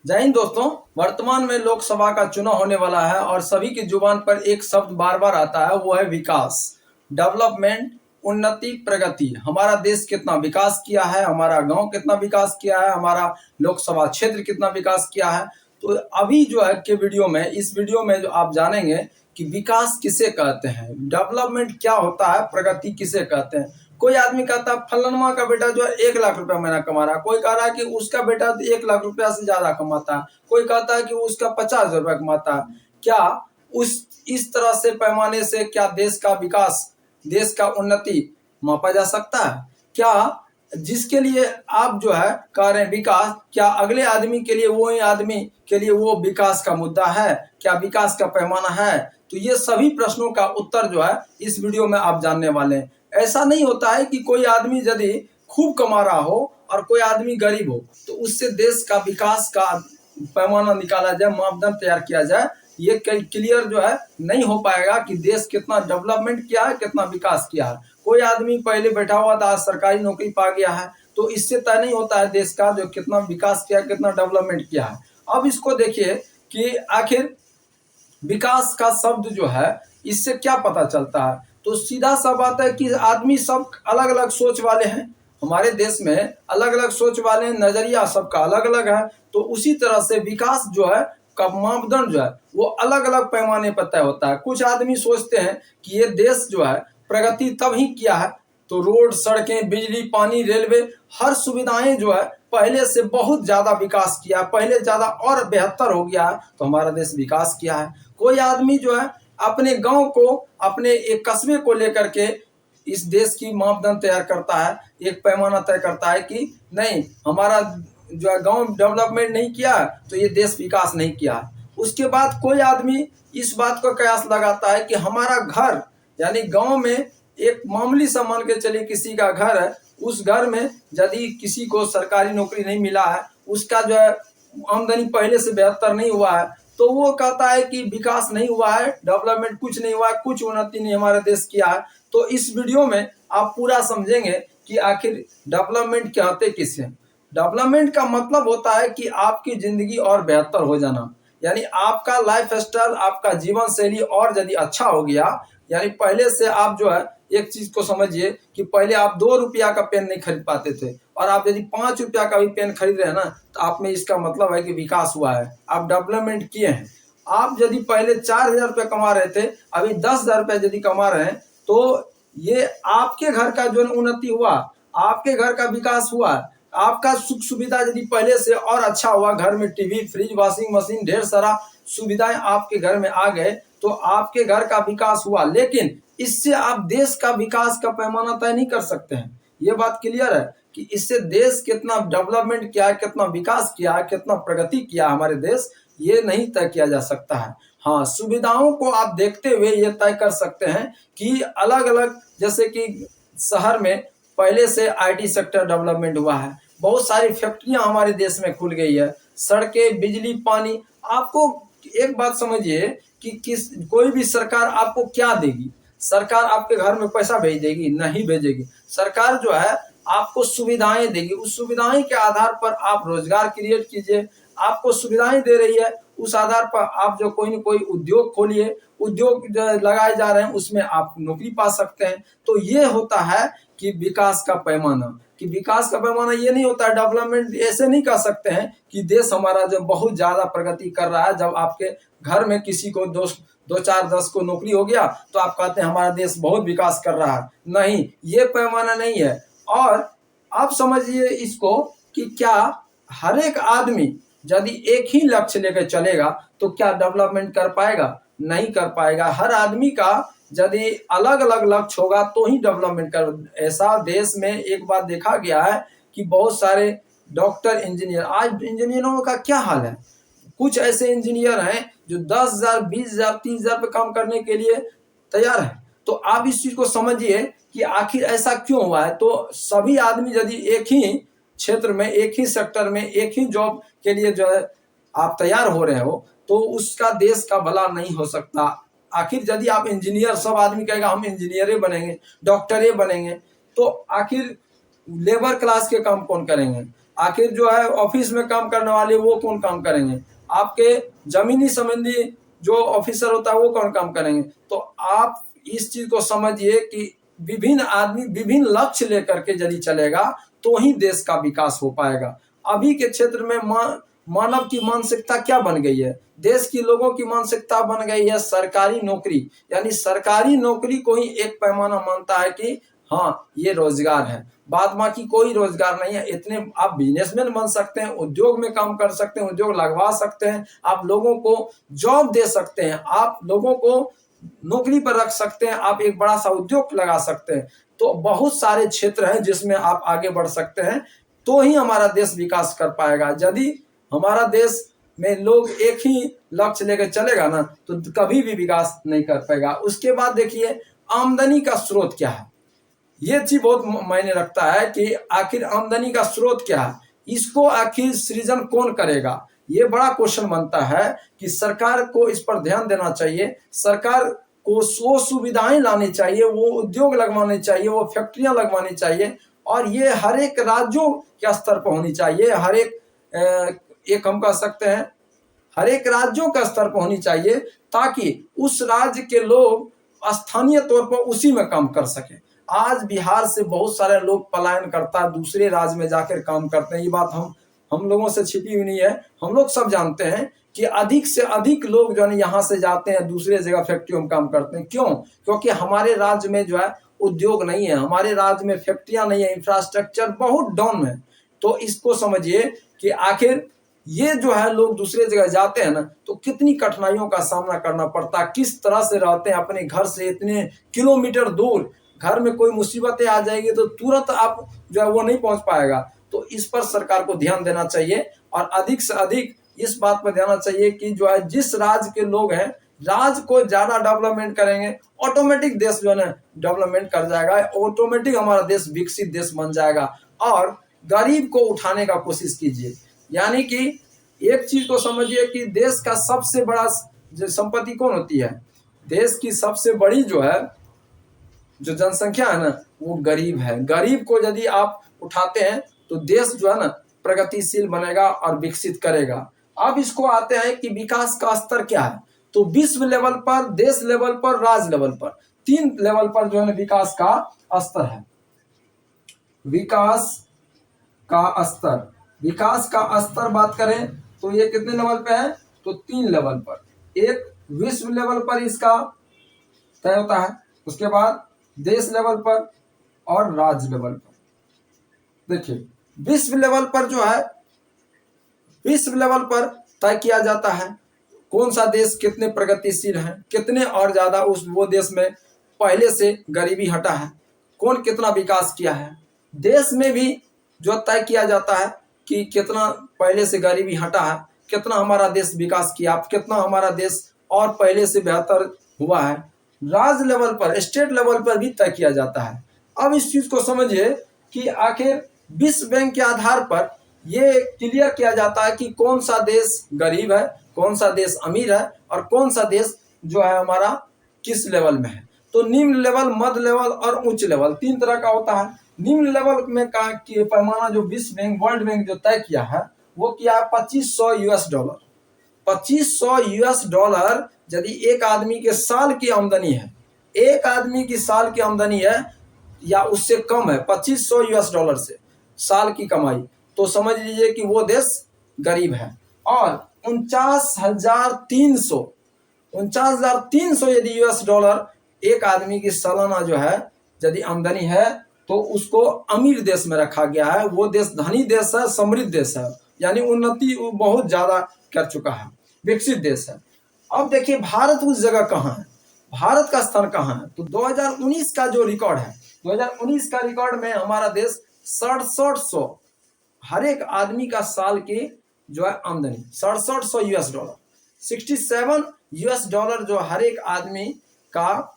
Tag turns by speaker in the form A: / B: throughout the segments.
A: जय हिंद दोस्तों। वर्तमान में लोकसभा का चुनाव होने वाला है और सभी की जुबान पर एक शब्द बार बार आता है, वो है विकास, डेवलपमेंट, उन्नति, प्रगति। हमारा देश कितना विकास किया है, हमारा गांव कितना विकास किया है, हमारा लोकसभा क्षेत्र कितना विकास किया है। तो अभी जो है के वीडियो में, इस वीडियो में जो आप जानेंगे कि विकास किसे कहते हैं, डेवलपमेंट क्या होता है, प्रगति किसे कहते हैं। कोई आदमी कहता है फलानमा का बेटा जो है 1 लाख रुपया महीना कमा रहा है, कोई कह रहा है कि उसका बेटा 1 लाख रुपया से ज्यादा कमाता है, कोई कहता है कि उसका 50,000 रुपया कमाता है। क्या उस इस तरह से पैमाने से क्या देश का विकास, देश का उन्नति मापा जा सकता है? क्या जिसके लिए आप जो है कह रहे हैं विकास, क्या अगले आदमी के लिए, वो ही आदमी के लिए वो विकास का मुद्दा है? क्या विकास का पैमाना है? तो ये सभी प्रश्नों का उत्तर जो है इस वीडियो में आप जानने वाले हैं। ऐसा नहीं होता है कि कोई आदमी यदि खूब कमा रहा हो और कोई आदमी गरीब हो तो उससे देश का विकास का पैमाना निकाला जाए, मापदंड तैयार किया जाए। ये क्लियर जो है नहीं हो पाएगा कि देश कितना डेवलपमेंट किया है, कितना विकास किया है। कोई आदमी पहले बैठा हुआ था, आज सरकारी नौकरी पा गया है, तो इससे तय नहीं होता है देश का जो कितना विकास किया, कितना डेवलपमेंट किया है। अब इसको देखिए कि आखिर विकास का शब्द जो है इससे क्या पता चलता है। तो सीधा सा बात है कि आदमी सब अलग अलग सोच वाले हैं, हमारे देश में अलग अलग सोच वाले हैं, नजरिया सबका अलग अलग है। तो उसी तरह से विकास जो है का मापदंड जो है वो अलग अलग पैमाने पर तय होता है। कुछ आदमी सोचते हैं कि ये देश जो है प्रगति तब ही किया है तो रोड, सड़कें, बिजली, पानी, रेलवे, हर सुविधाएं जो है पहले से बहुत ज्यादा विकास किया, पहले ज्यादा और बेहतर हो गया है तो हमारा देश विकास किया है। कोई आदमी जो है अपने गांव को, अपने एक कस्बे को लेकर के इस देश की मापदंड तैयार करता है, एक पैमाना तय करता है कि नहीं, हमारा जो है गांव डेवलपमेंट नहीं किया तो ये देश विकास नहीं किया। उसके बाद कोई आदमी इस बात को कयास लगाता है कि हमारा घर, यानी गांव में एक मामूली सा मान के चलिए किसी का घर है, उस घर में यदि किसी को सरकारी नौकरी नहीं मिला है, उसका जो है आमदनी पहले से बेहतर नहीं हुआ है, तो वो कहता है कि विकास नहीं हुआ है, डेवलपमेंट कुछ नहीं हुआ है, कुछ उन्नति नहीं हमारे देश किया है। तो इस वीडियो में आप पूरा समझेंगे कि आखिर डेवलपमेंट कहते किसे। डेवलपमेंट का मतलब होता है कि आपकी जिंदगी और बेहतर हो जाना, यानी आपका लाइफ स्टाइल, आपका जीवन शैली और यदि अच्छा हो गया। यानी पहले से आप जो है एक चीज को समझिए कि पहले आप 2 रुपया का पेन नहीं खरीद पाते थे और आप यदि 5 रुपया का भी पेन खरीद रहे हैं ना, तो आप में इसका मतलब है कि विकास हुआ है, आप डेवलपमेंट किए हैं। आप यदि पहले 4,000 रुपया कमा रहे थे, अभी 10,000 रुपया यदि कमा रहे हैं, तो ये आपके घर का जो उन्नति हुआ, आपके घर का विकास हुआ। आपका सुख सुविधा यदि पहले से और अच्छा हुआ, घर में टीवी, फ्रिज, वॉशिंग मशीन, ढेर सारा सुविधाएं आपके घर में आ गए, तो आपके घर का विकास हुआ। लेकिन इससे आप देश का विकास का पैमाना तय नहीं कर सकते हैं। ये बात क्लियर है कि इससे देश कितना डेवलपमेंट किया है, कितना विकास किया है, कितना प्रगति किया हमारे देश, ये नहीं तय किया जा सकता है। हाँ, सुविधाओं को आप देखते हुए ये तय कर सकते हैं कि अलग अलग, जैसे कि शहर में पहले से आईटी सेक्टर डेवलपमेंट हुआ है, बहुत सारी फैक्ट्रियां हमारे देश में खुल गई है, सड़कें, बिजली, पानी। आपको एक बात समझिए कि कोई भी सरकार आपको क्या देगी? सरकार आपके घर में पैसा भेज देगी? नहीं भेजेगी। सरकार जो है आपको सुविधाएं देगी, उस सुविधाएं के आधार पर आप रोजगार क्रिएट कीजिए। आपको सुविधाएं दे रही है, उस आधार पर आप जो कोई न कोई उद्योग खोलिए, उद्योग लगाए जा रहे हैं उसमें आप नौकरी पा सकते हैं। तो ये होता है कि विकास का पैमाना। कि विकास का पैमाना ये नहीं होता है, डेवलपमेंट ऐसे नहीं कह सकते हैं कि देश हमारा जब बहुत ज्यादा प्रगति कर रहा है, जब आपके घर में किसी को 2 4 10 को नौकरी हो गया तो आप कहते हैं हमारा देश बहुत विकास कर रहा है। नहीं, ये पैमाना नहीं है। और आप समझिए इसको कि क्या हर एक आदमी यदि एक ही लक्ष्य लेकर चलेगा तो क्या डेवलपमेंट कर पाएगा? नहीं कर पाएगा। हर आदमी का यदि अलग अलग लक्ष्य होगा तो ही डेवलपमेंट कर। ऐसा देश में एक बात देखा गया है कि बहुत सारे डॉक्टर, इंजीनियर, आज इंजीनियरों का क्या हाल है। कुछ ऐसे इंजीनियर हैं जो 10,000, 20,000, 30,000 पे काम करने के लिए तैयार है। तो आप इस चीज को समझिए कि आखिर ऐसा क्यों हुआ है। तो सभी आदमी यदि एक ही क्षेत्र में, एक ही सेक्टर में, एक ही जॉब के लिए जो है आप तैयार हो रहे हो तो उसका देश का भला नहीं हो सकता। आखिर यदि आप इंजीनियर, सब आदमी कहेगा हम इंजीनियर बनेंगे, डॉक्टर बनेंगे, तो आखिर लेबर क्लास के काम कौन करेंगे? आखिर जो है ऑफिस में काम करने वाले वो कौन काम करेंगे, आपके जमीनी संबंधी जो ऑफिसर होता है वो कौन काम करेंगे। तो आप इस चीज को समझिए कि विभिन्न आदमी विभिन्न लक्ष्य लेकर के यदि चलेगा तो ही देश का विकास हो पाएगा। अभी के क्षेत्र में मानव की मानसिकता क्या बन गई है, देश की लोगों की मानसिकता बन गई है सरकारी नौकरी, यानी सरकारी नौकरी को ही एक पैमाना मानता है कि हाँ ये रोजगार है, बाद बाकी कोई रोजगार नहीं है। इतने आप बिजनेसमैन बन सकते हैं, उद्योग में काम कर सकते हैं, उद्योग लगवा सकते हैं, आप लोगों को जॉब दे सकते हैं, आप लोगों को नौकरी पर रख सकते हैं, आप एक बड़ा सा उद्योग लगा सकते हैं। तो बहुत सारे क्षेत्र हैं जिसमें आप आगे बढ़ सकते हैं, तो ही हमारा देश विकास कर पाएगा। यदि हमारा देश में लोग एक ही लक्ष्य लेकर चलेगा ना तो कभी भी विकास नहीं कर पाएगा। उसके बाद देखिए आमदनी का स्रोत क्या है, ये चीज बहुत मायने रखता है कि आखिर आमदनी का स्रोत क्या है, इसको आखिर सृजन कौन करेगा। ये बड़ा क्वेश्चन बनता है कि सरकार को इस पर ध्यान देना चाहिए, सरकार को वो सुविधाएं लानी चाहिए, वो उद्योग लगवाने चाहिए, वो फैक्ट्रियां लगवानी चाहिए, और ये हर एक राज्यों के स्तर पर होनी चाहिए। हर एक हम कह सकते हैं हर एक राज्यों का स्तर पर होनी चाहिए, ताकि उस राज्य के लोग स्थानीय तौर पर उसी में काम कर सके। आज बिहार से बहुत सारे लोग पलायन करता है, दूसरे राज्य में जाकर काम करते हैं। ये बात हम लोगों से छिपी हुई नहीं है, हम लोग सब जानते हैं कि अधिक से अधिक लोग जो है यहाँ से जाते हैं दूसरे जगह फैक्ट्रियों में काम करते हैं। क्यों? क्योंकि हमारे राज्य में जो है उद्योग नहीं है, हमारे राज्य में फैक्ट्रियां नहीं है, इंफ्रास्ट्रक्चर बहुत डाउन है। तो इसको समझिए कि आखिर ये जो है लोग दूसरे जगह जाते हैं ना तो कितनी कठिनाइयों का सामना करना पड़ता है, किस तरह से रहते हैं अपने घर से इतने किलोमीटर दूर। घर में कोई मुसीबतें आ जाएगी तो तुरंत आप जो है वो नहीं पहुंच पाएगा। तो इस पर सरकार को ध्यान देना चाहिए, और अधिक से अधिक इस बात पर ध्यान चाहिए कि जो है जिस राज्य के लोग हैं, राज्य को ज्यादा डेवलपमेंट करेंगे, ऑटोमेटिक देश जो है ना डेवलपमेंट कर जाएगा, ऑटोमेटिक हमारा देश विकसित देश बन जाएगा। और गरीब को उठाने का कोशिश कीजिए, यानी कि एक चीज को समझिए कि देश का सबसे बड़ा संपत्ति कौन होती है, देश की सबसे बड़ी जो है जो जनसंख्या है ना वो गरीब है। गरीब को यदि आप उठाते हैं तो देश जो है ना प्रगतिशील बनेगा और विकसित करेगा। अब इसको आते हैं कि विकास का स्तर क्या है। तो विश्व लेवल पर, देश लेवल पर, राज्य लेवल पर, 3 लेवल पर जो है ना विकास का स्तर है। विकास का स्तर, विकास का स्तर बात करें तो ये कितने लेवल पे है, तो 3 लेवल पर। एक विश्व लेवल पर इसका तय होता है, उसके बाद देश लेवल पर और राज्य लेवल पर। देखिए विश्व लेवल पर जो है, विश्व लेवल पर तय किया जाता है कौन सा देश कितने प्रगतिशील है, कितने और ज्यादा वो देश में पहले से गरीबी हटा है, कौन कितना विकास किया है। देश में भी जो तय किया जाता है कि कितना पहले से गरीबी हटा है, कितना हमारा देश विकास किया, कितना हमारा देश और पहले से बेहतर हुआ है। राज्य लेवल पर, स्टेट लेवल पर भी तय किया जाता है। अब इस चीज को समझिए कि आखिर विश्व बैंक के आधार पर ये क्लियर किया जाता है कि कौन सा देश गरीब है, कौन सा देश अमीर है, और कौन सा देश जो है हमारा किस लेवल में है। तो निम्न लेवल, मध्य लेवल और उच्च लेवल 3 तरह का होता है। निम्न लेवल में का कि पैमाना जो विश्व बैंक, वर्ल्ड बैंक जो तय किया है वो किया है $2500। $2500 यदि एक आदमी के साल की आमदनी है, एक आदमी की साल की आमदनी है या उससे कम है $2500 से साल की कमाई, तो समझ लीजिए कि वो देश गरीब है। और 49,300 यदि $, एक आदमी की सालाना जो है यदि आमदनी है तो उसको अमीर देश में रखा गया है। वो देश धनी देश है, समृद्ध देश है, यानी उन्नति बहुत ज्यादा कर चुका है, विकसित देश है। अब देखिए भारत उस जगह कहाँ है, भारत का स्थान कहाँ है। तो 2019 का जो रिकॉर्ड है, 2019 का रिकॉर्ड में हमारा देश 6700, हर एक आदमी का साल की जो है आमदनी $6700, $67 जो हर एक आदमी का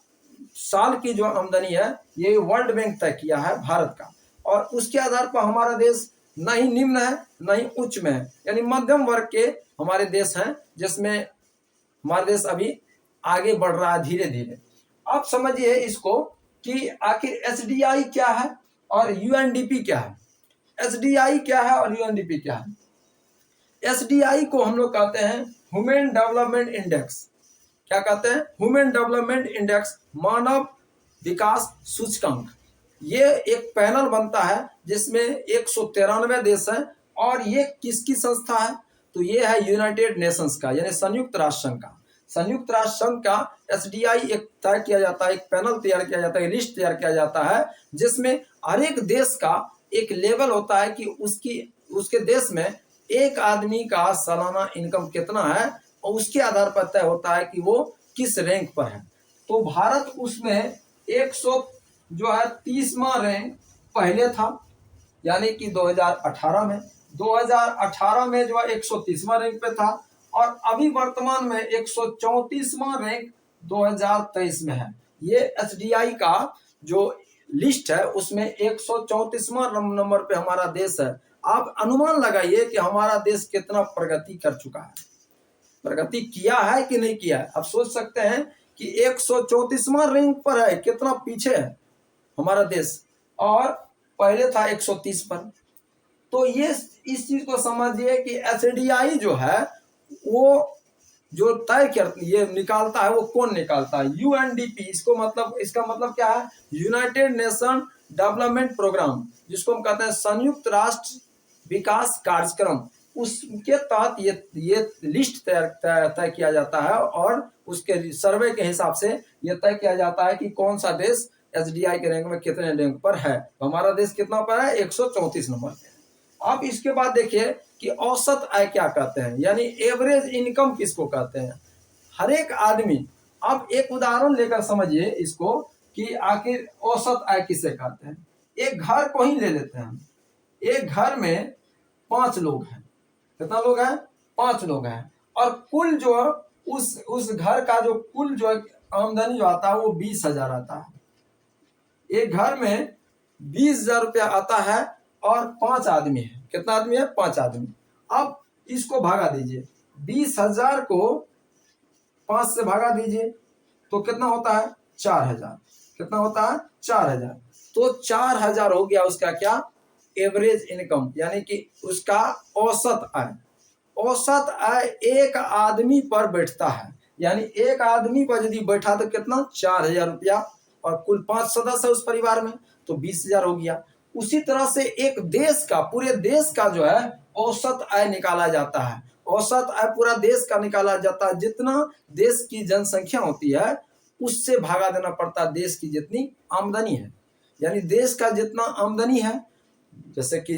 A: साल की जो आमदनी है, ये वर्ल्ड बैंक तय किया है भारत का। और उसके आधार पर हमारा देश न ही निम्न है न ही उच्च में है, यानी मध्यम वर्ग के हमारे देश हैं, जिसमें हमारा देश अभी आगे बढ़ रहा है धीरे धीरे। आप समझिए इसको कि आखिर SDI क्या है और UNDP क्या है। एसडीआई क्या है और यूएनडीपी क्या है? एसडीआई को हम लोग कहते हैं ह्यूमन डेवलपमेंट इंडेक्स। क्या कहते हैं? ह्यूमन डेवलपमेंट इंडेक्स, मानव विकास सूचकांक। ये एक पैनल बनता है जिसमें 193 देश हैं। और ये किसकी संस्था है? तो ये है यूनाइटेड नेशंस का, यानी संयुक्त राष्ट्र संघ का। संयुक्त राष्ट्र संघ का एसडीआई एक तय किया जाता है, एक पैनल तैयार किया जाता है, लिस्ट तैयार किया जाता है, जिसमें हर एक देश का एक लेवल होता है कि उसके देश में एक आदमी का सालाना इनकम कितना है, और उसके आधार पर तय होता है कि वो किस रैंक पर है। तो भारत उसमें 130वां रैंक पहले था, यानी कि 2018 में 2018 में जो है 130वां रैंक पे था, और अभी वर्तमान में 134वां रैंक 2023 में है। ये एसडीआई का जो लिस्ट है उसमें 134वां नंबर पे हमारा देश है। आप अनुमान लगाइए कि हमारा देश कितना प्रगति कर चुका है, प्रगति किया है कि नहीं किया है। आप सोच सकते हैं कि 134वां रैंक पर है, कितना पीछे है हमारा देश, और पहले था 130 पर। तो ये इस चीज को समझिए कि एसडीआई जो है वो जो तय कर ये निकालता है, वो कौन निकालता है? यूएनडीपी। इसका मतलब क्या है? यूनाइटेड नेशन डेवलपमेंट प्रोग्राम, जिसको हम कहते हैं संयुक्त राष्ट्र विकास कार्यक्रम। उसके तहत ये लिस्ट तय किया जाता है, और उसके सर्वे के हिसाब से ये तय किया जाता है कि कौन सा देश एसडीआई के रैंक में कितने रैंक पर है। तो हमारा देश कितना पर है? 134 नंबर पे। अब इसके बाद देखिए कि औसत आय क्या कहते हैं, यानी एवरेज इनकम किसको कहते हैं? हर एक आदमी, अब एक उदाहरण लेकर समझिए इसको कि आखिर औसत आय किसे कहते हैं। एक घर को ही ले लेते हैं हम। एक घर में 5 लोग हैं। कितना लोग हैं? 5 लोग हैं। और कुल जो उस घर का जो कुल जो आमदनी जो आता है वो 20,000 आता है। एक घर में 20,000 रुपया आता है, और 5 आदमी है। कितना आदमी है? 5 आदमी। अब इसको भागा दीजिए, 20,000 को 5 से भागा दीजिए तो कितना होता है? 4,000। कितना होता है? 4,000। तो 4,000 हो गया उसका क्या? एवरेज इनकम, यानी कि उसका औसत आय। औसत आय एक आदमी पर बैठता है, यानी एक आदमी पर यदि बैठा तो कितना? 4,000 रुपया, और कुल 5 सदस्य है उस परिवार में, तो 20,000 हो गया। उसी तरह से एक देश का, पूरे देश का जो है औसत आय निकाला जाता है। औसत आय पूरा देश का निकाला जाता है। जितना देश की जनसंख्या होती है उससे भागा देना पड़ता है देश की जितनी आमदनी है। यानी देश का जितना आमदनी है, जैसे कि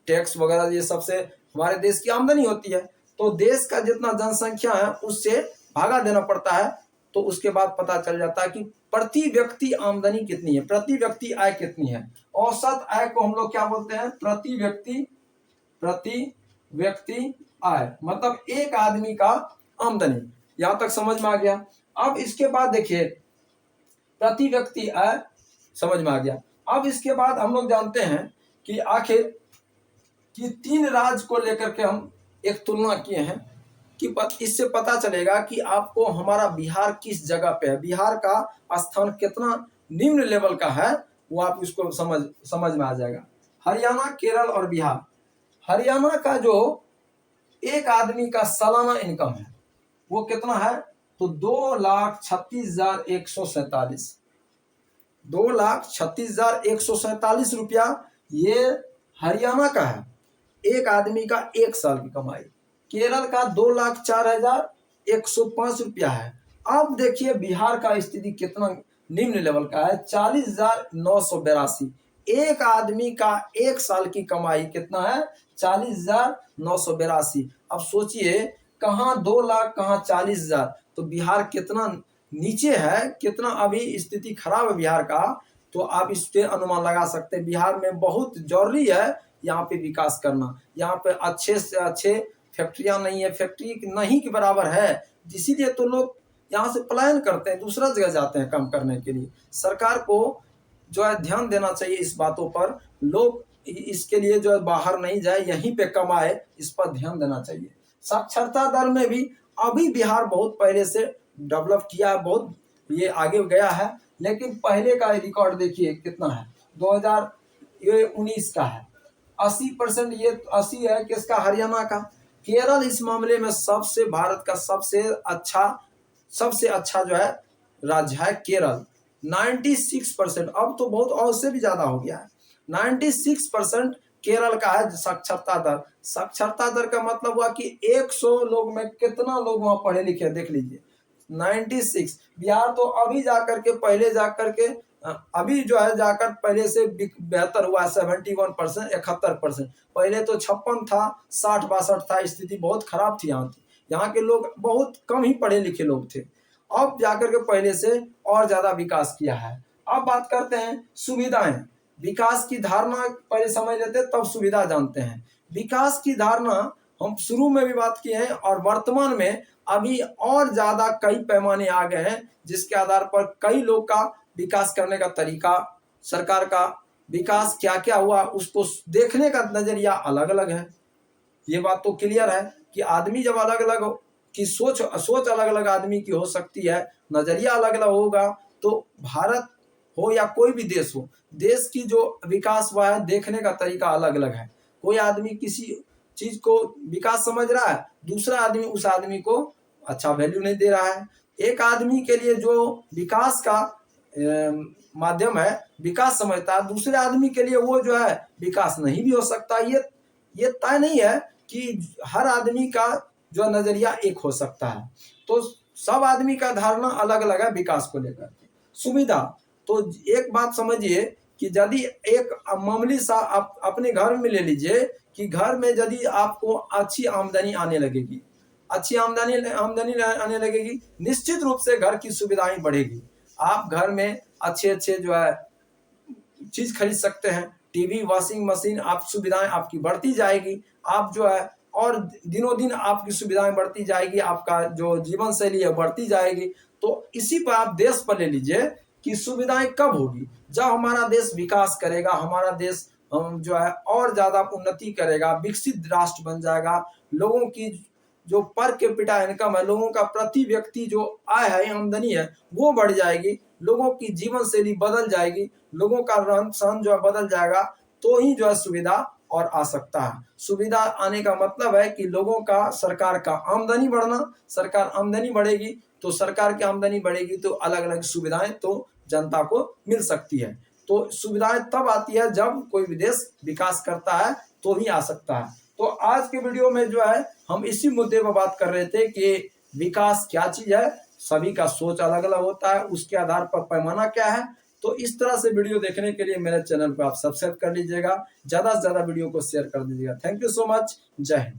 A: टैक्स वगैरह ये सबसे हमारे देश की आमदनी होती है, तो देश का जितना जनसंख्या है उससे भागा देना पड़ता है। तो उसके बाद पता चल जाता है कि प्रति व्यक्ति आमदनी कितनी है, प्रति व्यक्ति आय कितनी है। औसत आय को हम लोग क्या बोलते हैं? प्रति व्यक्ति आय, मतलब एक आदमी का आमदनी। यहां तक समझ में आ गया? अब इसके बाद देखिए प्रति व्यक्ति आय समझ में आ गया। अब इसके बाद हम लोग जानते हैं कि आखिर कि 3 राज्य को लेकर के हम एक तुलना किए हैं कि इससे पता चलेगा कि आपको हमारा बिहार किस जगह पे है, बिहार का स्थान कितना निम्न लेवल का है, वो आप इसको समझ में आ जाएगा। हरियाणा, केरल और बिहार। हरियाणा का जो एक आदमी का सालाना इनकम है वो कितना है? तो 2,36,147। 2,36,147 रुपया ये हरियाणा का है, एक आदमी का एक साल की कमाई। केरल का 2,04,105 रुपया है। अब देखिए बिहार का स्थिति कितना निम्न लेवल का है, 40,982। एक आदमी का एक साल की कमाई कितना है? 40,982। अब सोचिए कहाँ 2 लाख, कहाँ 40,000, तो बिहार कितना नीचे है, कितना अभी स्थिति खराब है बिहार का। तो आप इस पे अनुमान लगा सकते हैं बिहार में बहुत जरूरी है यहाँ पे विकास करना। यहाँ पे अच्छे से अच्छे फैक्ट्रियां नहीं है, फैक्ट्री नहीं के बराबर है, इसीलिए तो लोग यहाँ से पलायन करते हैं, दूसरा जगह जाते हैं काम करने के लिए। सरकार को जो है ध्यान देना चाहिए इस बातों पर। लोग इसके लिए जो है बाहर नहीं जाए, यहीं पे कमाए, इस पर ध्यान देना चाहिए। साक्षरता दर में भी अभी बिहार बहुत पहले से डेवलप किया है, बहुत ये आगे गया है, लेकिन पहले का रिकॉर्ड देखिए कितना है, 2019 का है। 80%, ये 80 है किसका, हरियाणा का। केरल इस मामले में सबसे भारत का सबसे अच्छा जो है राज्य है केरल। 96%, अब तो बहुत और से भी ज्यादा हो गया है। 96% केरल का है साक्षरता दर। साक्षरता दर का मतलब हुआ कि 100 लोग में कितना लोग वहां पढ़े लिखे, देख लीजिए 96। बिहार तो अभी जाकर के पहले जाकर के अभी जो है जाकर पहले से बेहतर हुआ 71%, 71%। पहले तो 56 था, 60-62 था, स्थिति बहुत खराब थी यहाँ की। यहाँ के लोग बहुत कम ही पढ़े लिखे लोग थे। अब जाकर के पहले से और ज्यादा विकास किया है। अब बात करते हैं सुविधाएं। विकास की धारणा पहले समझ लेते हैं, तब सुविधा जानते हैं। विकास की धारणा हम शुरू में भी बात किए हैं और वर्तमान में अभी और ज्यादा कई पैमाने आ गए हैं, जिसके आधार पर कई लोग का विकास करने का तरीका, सरकार का विकास क्या क्या हुआ उसको देखने का नजरिया अलग अलग है। ये बात तो क्लियर है कि आदमी जब अलग अलग की सोच अलग अलग आदमी की हो सकती है, नजरिया अलग अलग होगा, तो भारत हो या कोई भी देश हो, देश की जो विकास हुआ है देखने का तरीका अलग अलग है। कोई आदमी किसी चीज को विकास समझ रहा है, दूसरा आदमी उस आदमी को अच्छा वैल्यू नहीं दे रहा है। एक आदमी के लिए जो विकास का माध्यम है विकास समझता है, दूसरे आदमी के लिए वो जो है विकास नहीं भी हो सकता। ये तय नहीं है कि हर आदमी का जो नजरिया एक हो सकता है। तो सब आदमी का धारणा अलग अलग है विकास को लेकर। सुविधा, तो एक बात समझिए कि यदि एक मामूली सा आप अपने घर में ले लीजिए कि घर में यदि आपको अच्छी आमदनी आने लगेगी, अच्छी आमदनी आने लगेगी, निश्चित रूप से घर की सुविधाएं बढ़ेगी। आप घर में अच्छे अच्छे जो है चीज खरीद सकते हैं, टीवी, वॉशिंग मशीन, आप सुविधाएं आपकी बढ़ती जाएगी। आप जो है और दिनों दिन आपकी सुविधाएं बढ़ती जाएगी, आपका जो जीवन शैली है बढ़ती जाएगी। तो इसी पर आप देश पर ले लीजिए कि सुविधाएं कब होगी, जब हमारा देश विकास करेगा, हमारा देश जो है और ज्यादा उन्नति करेगा, विकसित राष्ट्र बन जाएगा। लोगों की जो पर कैपिटा इनकम है, लोगों का प्रति व्यक्ति जो आय है, आमदनी है, वो बढ़ जाएगी, लोगों की जीवन शैली बदल जाएगी, लोगों का रहन सहन जो है बदल जाएगा, तो ही जो है सुविधा और आ सकता है। सुविधा आने का मतलब है कि लोगों का, सरकार का आमदनी बढ़ना। सरकार आमदनी बढ़ेगी तो सरकार की आमदनी बढ़ेगी तो अलग अलग सुविधाएं तो जनता को मिल सकती है। तो सुविधाएं तब आती है जब कोई भी देश विकास करता है, तो ही आ सकता है। तो आज के वीडियो में जो है हम इसी मुद्दे पर बात कर रहे थे कि विकास क्या चीज है। सभी का सोच अलग अलग होता है, उसके आधार पर पैमाना क्या है। तो इस तरह से वीडियो देखने के लिए मेरे चैनल को आप सब्सक्राइब कर लीजिएगा, ज्यादा से ज्यादा वीडियो को शेयर कर दीजिएगा। Thank you so much. जय हिंद।